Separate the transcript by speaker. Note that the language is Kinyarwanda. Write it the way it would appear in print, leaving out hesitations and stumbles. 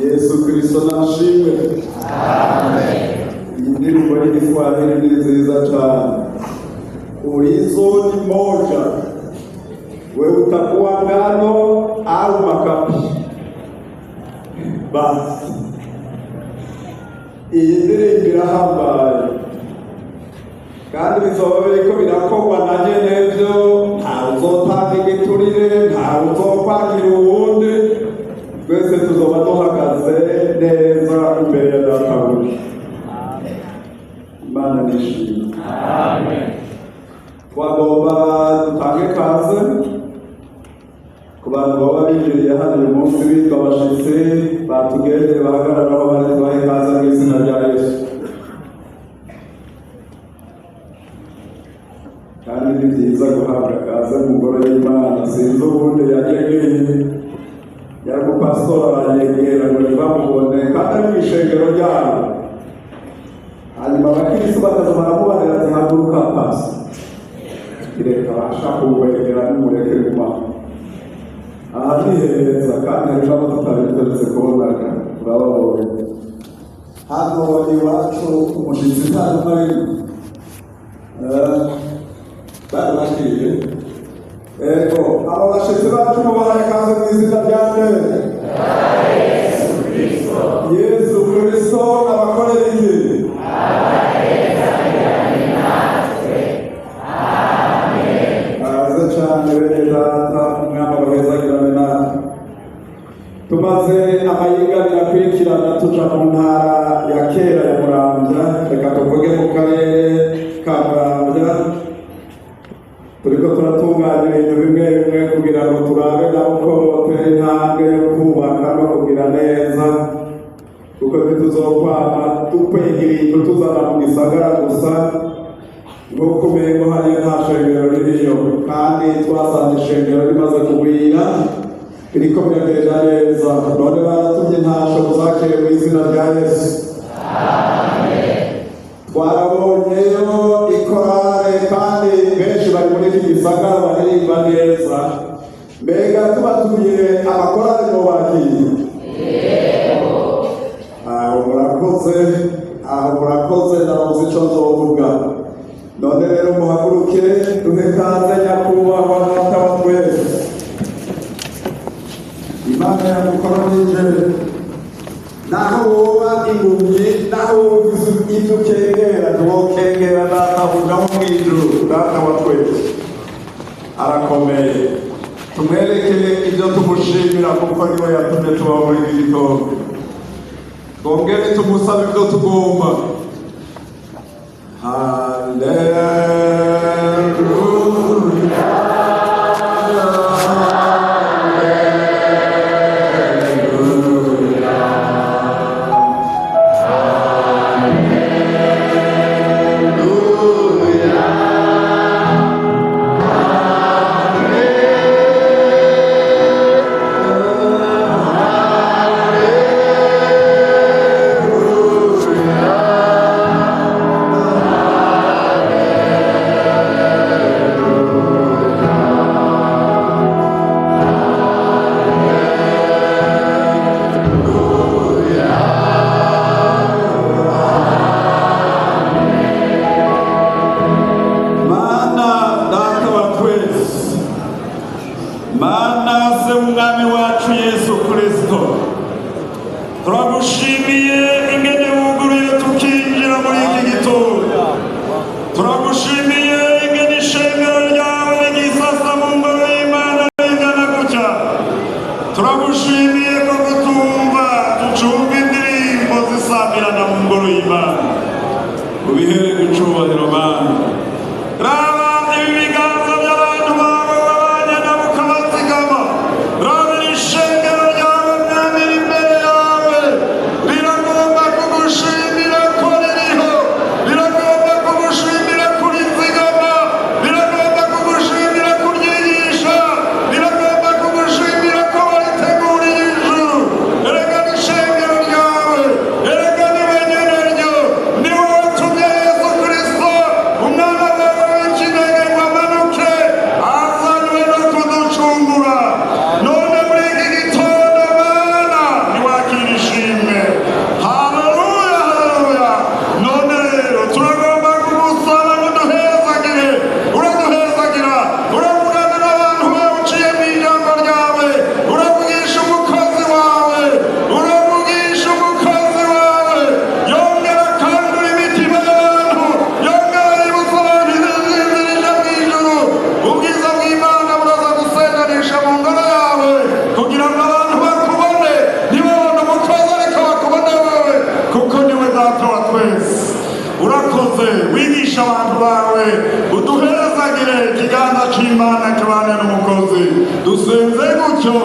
Speaker 1: Yesu Kristo nashimwe. Amen. Ndirimbo y'Igiswahili ni nziza cyane. Ulizo ni moja, wewe utakuwa ngano au makapi. Basi iyi ndirimbo irahambaye kandi bizoba biriko birakorwa na nyenevyo, ntawe uzotanga igiturire, ntawe uzokwagira uwundi, twese tuzoba duhagaze neza imbere ya Databuja. Imana nishimye. Amen. Twagomba dutange kaze ku bantu baba binjiriye hano uyu munsi bitwa abashitsi batugendeye bahagararaho bari tubahe kaze mu izina rya Yesu. Kandi ni byiza guhabwa kaze mu ngoro y'Imana. Sinzi ubundi yagegeye yari umupasitori aranyegera ngo ntibamubone kandi ari mu ishengero ryabo. Hanyuma abakirisitu bakaza baramubarira ati haguruka pasi, reka bashaka kubegera n'umureke gumaho. Aha ni heza kandi hari n'abo tutari turetse kubonaga turababonye. Hano iwacu umushyitsi utandukanye bari bakiriye. Ego abo bashyitsi bacu mubahaye kaze mu izina rya Yesu Kristo. Yesu Kristo abakorera iki? Tumaze amayiganira kwikirana tuja mu ntara ya kera ya Muramvya, reka tuvuge mu karere ka Muramvya. Turiko turatunganya ibintu bimwe bimwe kugira ngo turabe naho uko botera intambwe yo kubaka no kugira neza, kuko ntituzokwama dukwega ibintu tuzana mu gisagara gusa nk'uko umengo hariya nta shengero ririyo, kandi twasanze ishengero rimaze kugwira biriko biragenda neza. None baratumye ntasho muzakire mu izina rya Yesu. Amen. Twarabonyeyo ikorale kandi benshi bari muri iki gisagara baririmba neza. Mbega tubatumiye amakorale ngo bagiye? Yego. Aho murakoze nabuze ico nzovuga. None rero muhaguruke duhe kaze nyakubahwa Data wa twese. Imana yamukoranije, naho woba impumyi, naho wogize ibyo ukengera, ntiwokengera Databuja wo mw'ijuru. Data wa twese arakomeye. Tumwerekeye ibyo tumushimira kuko niwe yatumye tuba muri iki gitondo. Twongere tumusabe ibyo tugomba. Hallelujah.
Speaker 2: Kristo wigisha abantu bawe uduhezagire ikiganza c'Imana kibane n'umukozi dusenze gutyo